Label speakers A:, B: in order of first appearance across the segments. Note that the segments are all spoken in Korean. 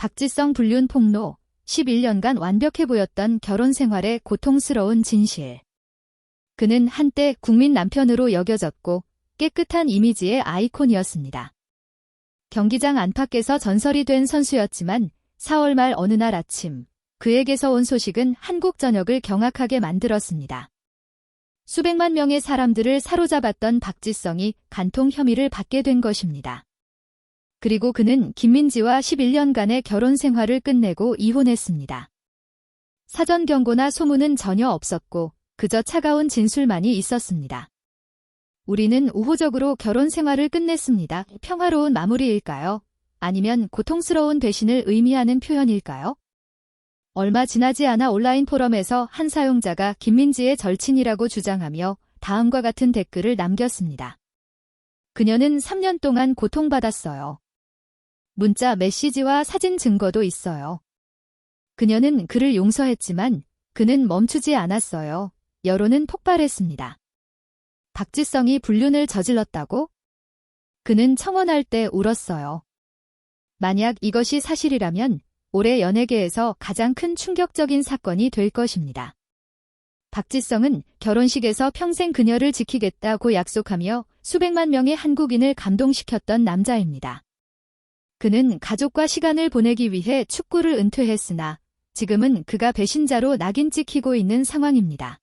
A: 박지성 불륜 폭로, 11년간 완벽해 보였던 결혼 생활의 고통스러운 진실. 그는 한때 국민 남편으로 여겨졌고 깨끗한 이미지의 아이콘이었습니다. 경기장 안팎에서 전설이 된 선수였지만 4월 말 어느 날 아침, 그에게서 온 소식은 한국 전역을 경악하게 만들었습니다. 수백만 명의 사람들을 사로잡았던 박지성이 간통 혐의를 받게 된 것입니다. 그리고 그는 김민지와 11년간의 결혼 생활을 끝내고 이혼했습니다. 사전 경고나 소문은 전혀 없었고 그저 차가운 진술만이 있었습니다. 우리는 우호적으로 결혼 생활을 끝냈습니다. 평화로운 마무리일까요? 아니면 고통스러운 배신을 의미하는 표현일까요? 얼마 지나지 않아 온라인 포럼에서 한 사용자가 김민지의 절친이라고 주장하며 다음과 같은 댓글을 남겼습니다. 그녀는 3년 동안 고통받았어요. 문자 메시지와 사진 증거도 있어요. 그녀는 그를 용서했지만 그는 멈추지 않았어요. 여론은 폭발했습니다. 박지성이 불륜을 저질렀다고? 그는 청혼할 때 울었어요. 만약 이것이 사실이라면 올해 연예계에서 가장 큰 충격적인 사건이 될 것입니다. 박지성은 결혼식에서 평생 그녀를 지키겠다고 약속하며 수백만 명의 한국인을 감동시켰던 남자입니다. 그는 가족과 시간을 보내기 위해 축구를 은퇴했으나 지금은 그가 배신자로 낙인 찍히고 있는 상황입니다.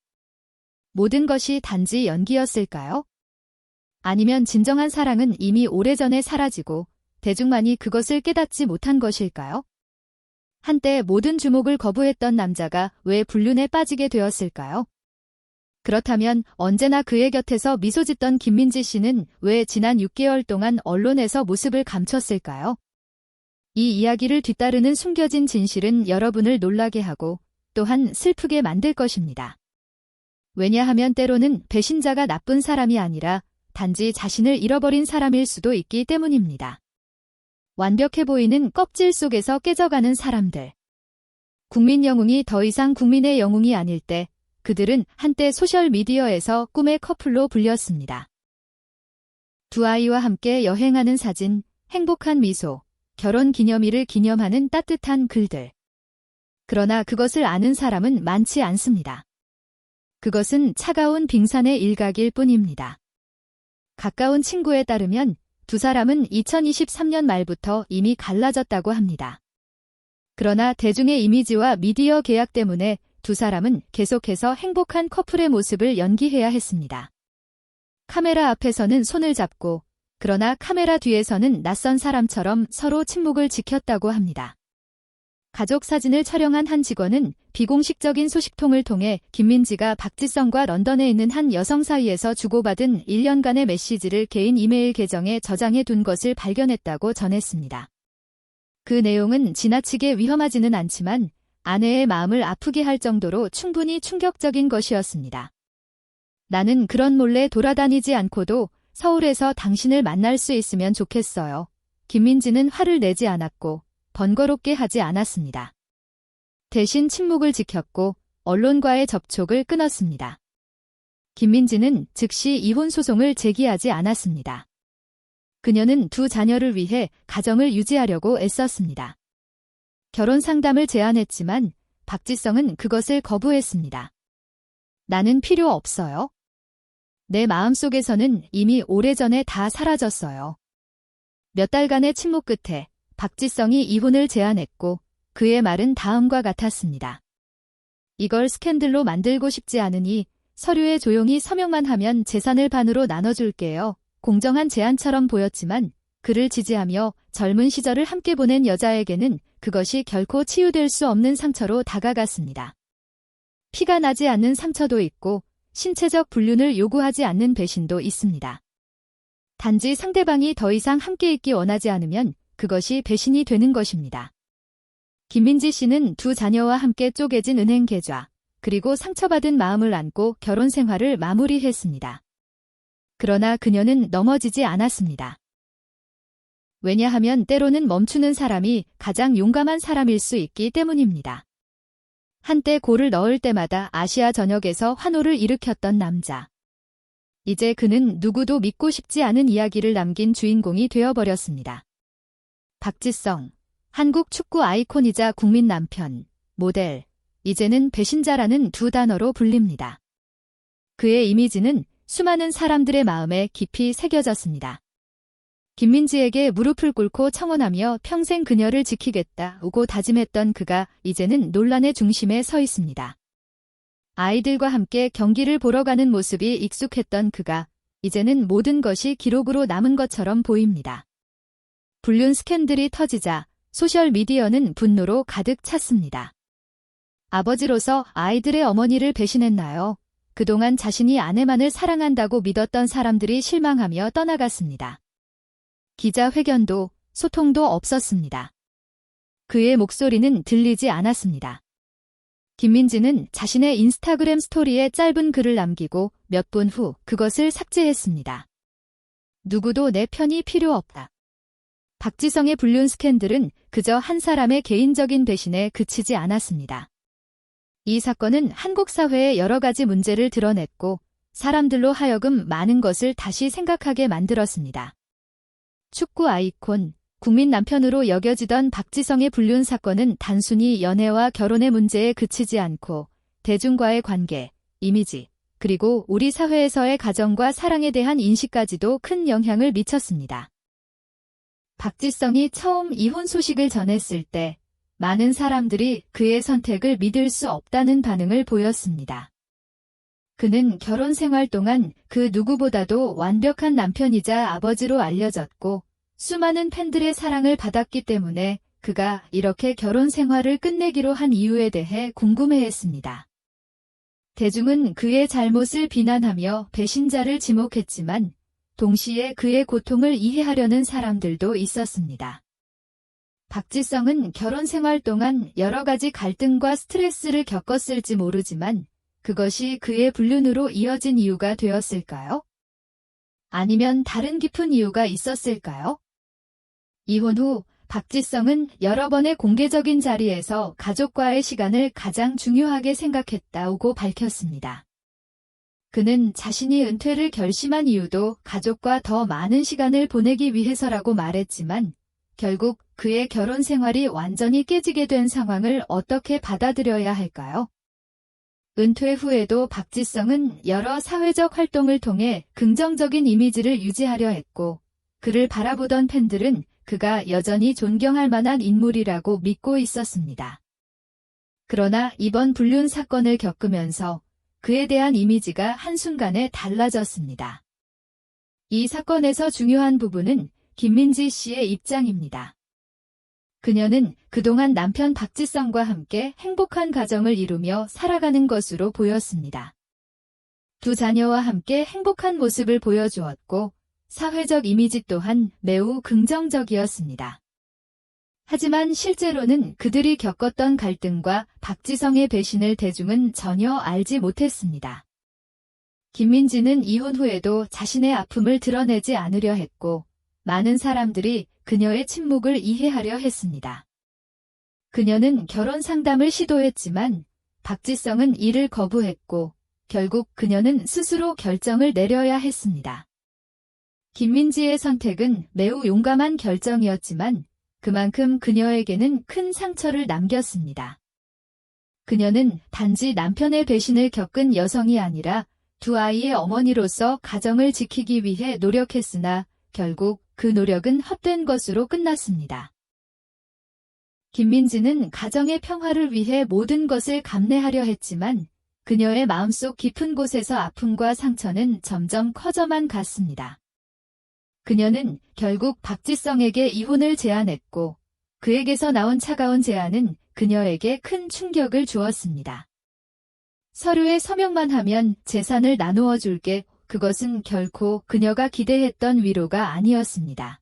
A: 모든 것이 단지 연기였을까요? 아니면 진정한 사랑은 이미 오래전에 사라지고 대중만이 그것을 깨닫지 못한 것일까요? 한때 모든 주목을 거부했던 남자가 왜 불륜에 빠지게 되었을까요? 그렇다면 언제나 그의 곁에서 미소 짓던 김민지 씨는 왜 지난 6개월 동안 언론에서 모습을 감췄을까요? 이 이야기를 뒤따르는 숨겨진 진실은 여러분을 놀라게 하고 또한 슬프게 만들 것입니다. 왜냐하면 때로는 배신자가 나쁜 사람이 아니라 단지 자신을 잃어버린 사람일 수도 있기 때문입니다. 완벽해 보이는 껍질 속에서 깨져가는 사람들. 국민 영웅이 더 이상 국민의 영웅이 아닐 때 그들은 한때 소셜미디어에서 꿈의 커플로 불렸습니다. 두 아이와 함께 여행하는 사진, 행복한 미소, 결혼 기념일을 기념하는 따뜻한 글들. 그러나 그것을 아는 사람은 많지 않습니다. 그것은 차가운 빙산의 일각일 뿐입니다. 가까운 친구에 따르면 두 사람은 2023년 말부터 이미 갈라졌다고 합니다. 그러나 대중의 이미지와 미디어 계약 때문에 두 사람은 계속해서 행복한 커플의 모습을 연기해야 했습니다. 카메라 앞에서는 손을 잡고 그러나 카메라 뒤에서는 낯선 사람처럼 서로 침묵을 지켰다고 합니다. 가족 사진을 촬영한 한 직원은 비공식적인 소식통을 통해 김민지가 박지성과 런던에 있는 한 여성 사이에서 주고받은 1년간의 메시지를 개인 이메일 계정에 저장해 둔 것을 발견했다고 전했습니다. 그 내용은 지나치게 위험하지는 않지만 아내의 마음을 아프게 할 정도로 충분히 충격적인 것이었습니다. 나는 그런 몰래 돌아다니지 않고도 서울에서 당신을 만날 수 있으면 좋겠어요. 김민지는 화를 내지 않았고 번거롭게 하지 않았습니다. 대신 침묵을 지켰고 언론과의 접촉을 끊었습니다. 김민지는 즉시 이혼 소송을 제기하지 않았습니다. 그녀는 두 자녀를 위해 가정을 유지하려고 애썼습니다. 결혼 상담을 제안했지만 박지성은 그것을 거부했습니다. 나는 필요 없어요. 내 마음속에서는 이미 오래전에 다 사라졌어요. 몇 달간의 침묵 끝에 박지성이 이혼을 제안했고 그의 말은 다음과 같았습니다. 이걸 스캔들로 만들고 싶지 않으니 서류에 조용히 서명만 하면 재산을 반으로 나눠줄게요. 공정한 제안처럼 보였지만 그를 지지하며 젊은 시절을 함께 보낸 여자에게는 그것이 결코 치유될 수 없는 상처로 다가갔습니다. 피가 나지 않는 상처도 있고 신체적 불륜을 요구하지 않는 배신도 있습니다. 단지 상대방이 더 이상 함께 있기 원하지 않으면 그것이 배신이 되는 것입니다. 김민지 씨는 두 자녀와 함께 쪼개진 은행 계좌, 그리고 상처받은 마음을 안고 결혼 생활을 마무리했습니다. 그러나 그녀는 넘어지지 않았습니다. 왜냐하면 때로는 멈추는 사람이 가장 용감한 사람일 수 있기 때문입니다. 한때 골을 넣을 때마다 아시아 전역에서 환호를 일으켰던 남자. 이제 그는 누구도 믿고 싶지 않은 이야기를 남긴 주인공이 되어버렸습니다. 박지성, 한국 축구 아이콘이자 국민 남편, 모델, 이제는 배신자라는 두 단어로 불립니다. 그의 이미지는 수많은 사람들의 마음에 깊이 새겨졌습니다. 김민지에게 무릎을 꿇고 청혼하며 평생 그녀를 지키겠다고 다짐했던 그가 이제는 논란의 중심에 서 있습니다. 아이들과 함께 경기를 보러 가는 모습이 익숙했던 그가 이제는 모든 것이 기록으로 남은 것처럼 보입니다. 불륜 스캔들이 터지자 소셜미디어는 분노로 가득 찼습니다. 아버지로서 아이들의 어머니를 배신했나요? 그동안 자신이 아내만을 사랑한다고 믿었던 사람들이 실망하며 떠나갔습니다. 기자회견도 소통도 없었습니다. 그의 목소리는 들리지 않았습니다. 김민지는 자신의 인스타그램 스토리에 짧은 글을 남기고 몇 분 후 그것을 삭제했습니다. 누구도 내 편이 필요 없다. 박지성의 불륜 스캔들은 그저 한 사람의 개인적인 배신에 그치지 않았습니다. 이 사건은 한국 사회의 여러 가지 문제를 드러냈고 사람들로 하여금 많은 것을 다시 생각하게 만들었습니다. 축구 아이콘, 국민 남편으로 여겨지던 박지성의 불륜 사건은 단순히 연애와 결혼의 문제에 그치지 않고 대중과의 관계, 이미지, 그리고 우리 사회에서의 가정과 사랑에 대한 인식까지도 큰 영향을 미쳤습니다. 박지성이 처음 이혼 소식을 전했을 때 많은 사람들이 그의 선택을 믿을 수 없다는 반응을 보였습니다. 그는 결혼 생활 동안 그 누구보다도 완벽한 남편이자 아버지로 알려졌고 수많은 팬들의 사랑을 받았기 때문에 그가 이렇게 결혼 생활을 끝내기로 한 이유에 대해 궁금해했습니다. 대중은 그의 잘못을 비난하며 배신자를 지목했지만 동시에 그의 고통을 이해하려는 사람들도 있었습니다. 박지성은 결혼 생활 동안 여러 가지 갈등과 스트레스를 겪었을지 모르지만 그것이 그의 불륜으로 이어진 이유가 되었을까요? 아니면 다른 깊은 이유가 있었을까요? 이혼 후 박지성은 여러 번의 공개적인 자리에서 가족과의 시간을 가장 중요하게 생각했다고 밝혔습니다. 그는 자신이 은퇴를 결심한 이유도 가족과 더 많은 시간을 보내기 위해서라고 말했지만 결국 그의 결혼 생활이 완전히 깨지게 된 상황을 어떻게 받아들여야 할까요? 은퇴 후에도 박지성은 여러 사회적 활동을 통해 긍정적인 이미지를 유지하려 했고 그를 바라보던 팬들은 그가 여전히 존경할 만한 인물이라고 믿고 있었습니다. 그러나 이번 불륜 사건을 겪으면서 그에 대한 이미지가 한순간에 달라졌습니다. 이 사건에서 중요한 부분은 김민지 씨의 입장입니다. 그녀는 그동안 남편 박지성과 함께 행복한 가정을 이루며 살아가는 것으로 보였습니다. 두 자녀와 함께 행복한 모습을 보여주었고 사회적 이미지 또한 매우 긍정적이었습니다. 하지만 실제로는 그들이 겪었던 갈등과 박지성의 배신을 대중은 전혀 알지 못했습니다. 김민지는 이혼 후에도 자신의 아픔을 드러내지 않으려 했고 많은 사람들이 그녀의 침묵을 이해하려 했습니다. 그녀는 결혼 상담을 시도했지만 박지성은 이를 거부했고 결국 그녀는 스스로 결정을 내려야 했습니다. 김민지의 선택은 매우 용감한 결정이었지만 그만큼 그녀에게는 큰 상처를 남겼습니다. 그녀는 단지 남편의 배신을 겪은 여성이 아니라 두 아이의 어머니로서 가정을 지키기 위해 노력했으나 결국 그 노력은 헛된 것으로 끝났습니다. 김민지는 가정의 평화를 위해 모든 것을 감내하려 했지만 그녀의 마음속 깊은 곳에서 아픔과 상처는 점점 커져만 갔습니다. 그녀는 결국 박지성에게 이혼을 제안했고 그에게서 나온 차가운 제안은 그녀에게 큰 충격을 주었습니다. 서류에 서명만 하면 재산을 나누어 줄게. 그것은 결코 그녀가 기대했던 위로가 아니었습니다.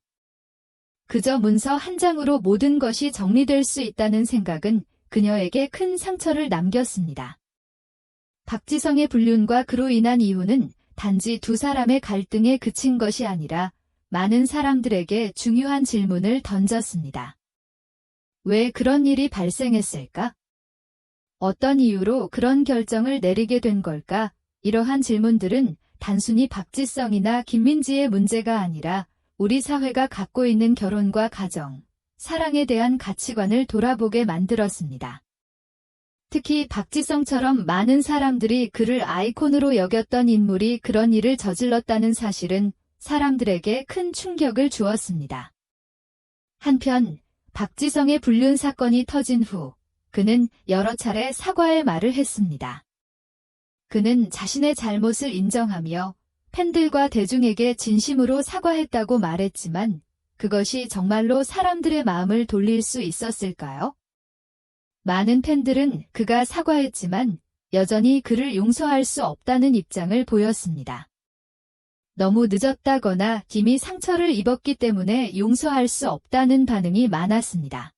A: 그저 문서 한 장으로 모든 것이 정리될 수 있다는 생각은 그녀에게 큰 상처를 남겼습니다. 박지성의 불륜과 그로 인한 이혼은 단지 두 사람의 갈등에 그친 것이 아니라 많은 사람들에게 중요한 질문을 던졌습니다. 왜 그런 일이 발생했을까? 어떤 이유로 그런 결정을 내리게 된 걸까? 이러한 질문들은 단순히 박지성이나 김민지의 문제가 아니라 우리 사회가 갖고 있는 결혼과 가정, 사랑에 대한 가치관을 돌아보게 만들었습니다. 특히 박지성처럼 많은 사람들이 그를 아이콘으로 여겼던 인물이 그런 일을 저질렀다는 사실은 사람들에게 큰 충격을 주었습니다. 한편 박지성의 불륜 사건이 터진 후 그는 여러 차례 사과의 말을 했습니다. 그는 자신의 잘못을 인정하며 팬들과 대중에게 진심으로 사과했다고 말했지만 그것이 정말로 사람들의 마음을 돌릴 수 있었을까요? 많은 팬들은 그가 사과했지만 여전히 그를 용서할 수 없다는 입장을 보였습니다. 너무 늦었다거나 이미 상처를 입었기 때문에 용서할 수 없다는 반응이 많았습니다.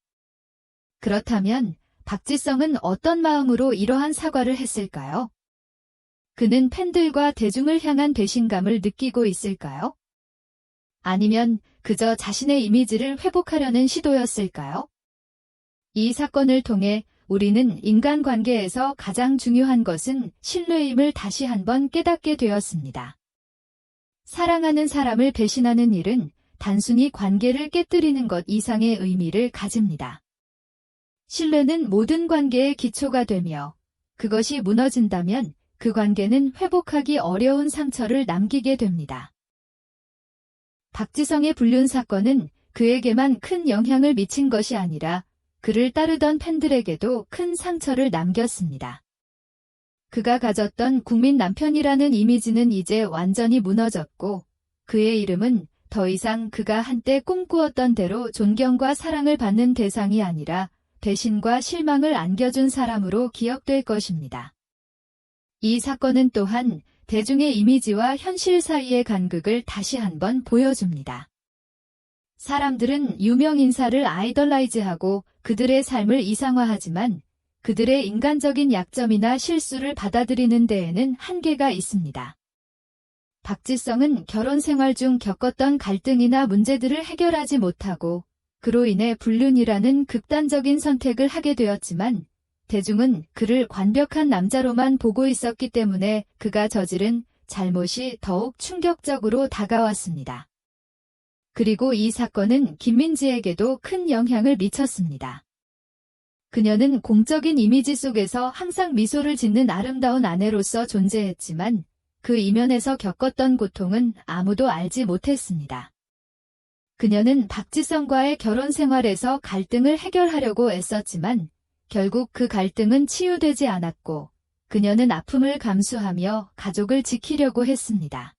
A: 그렇다면 박지성은 어떤 마음으로 이러한 사과를 했을까요? 그는 팬들과 대중을 향한 배신감을 느끼고 있을까요? 아니면 그저 자신의 이미지를 회복하려는 시도였을까요? 이 사건을 통해 우리는 인간관계에서 가장 중요한 것은 신뢰임을 다시 한번 깨닫게 되었습니다. 사랑하는 사람을 배신하는 일은 단순히 관계를 깨뜨리는 것 이상의 의미를 가집니다. 신뢰는 모든 관계의 기초가 되며 그것이 무너진다면 그 관계는 회복하기 어려운 상처를 남기게 됩니다. 박지성의 불륜 사건은 그에게만 큰 영향을 미친 것이 아니라 그를 따르던 팬들에게도 큰 상처를 남겼습니다. 그가 가졌던 국민 남편이라는 이미지는 이제 완전히 무너졌고 그의 이름은 더 이상 그가 한때 꿈꾸었던 대로 존경과 사랑을 받는 대상이 아니라 배신과 실망을 안겨준 사람으로 기억될 것입니다. 이 사건은 또한 대중의 이미지와 현실 사이의 간극을 다시 한번 보여줍니다. 사람들은 유명 인사를 아이돌라이즈하고 그들의 삶을 이상화하지만 그들의 인간적인 약점이나 실수를 받아들이는 데에는 한계가 있습니다. 박지성은 결혼 생활 중 겪었던 갈등이나 문제들을 해결하지 못하고 그로 인해 불륜이라는 극단적인 선택을 하게 되었지만 대중은 그를 완벽한 남자로만 보고 있었기 때문에 그가 저지른 잘못이 더욱 충격적으로 다가왔습니다. 그리고 이 사건은 김민지에게도 큰 영향을 미쳤습니다. 그녀는 공적인 이미지 속에서 항상 미소를 짓는 아름다운 아내로서 존재했지만 그 이면에서 겪었던 고통은 아무도 알지 못했습니다. 그녀는 박지성과의 결혼 생활에서 갈등을 해결하려고 애썼지만 결국 그 갈등은 치유되지 않았고 그녀는 아픔을 감수하며 가족을 지키려고 했습니다.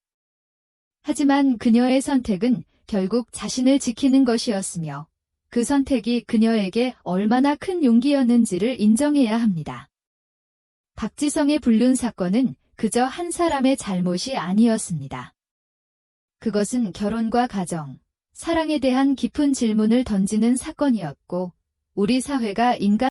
A: 하지만 그녀의 선택은 결국 자신을 지키는 것이었으며 그 선택이 그녀에게 얼마나 큰 용기였는지를 인정해야 합니다. 박지성의 불륜 사건은 그저 한 사람의 잘못이 아니었습니다. 그것은 결혼과 가정, 사랑에 대한 깊은 질문을 던지는 사건이었고 우리 사회가 인간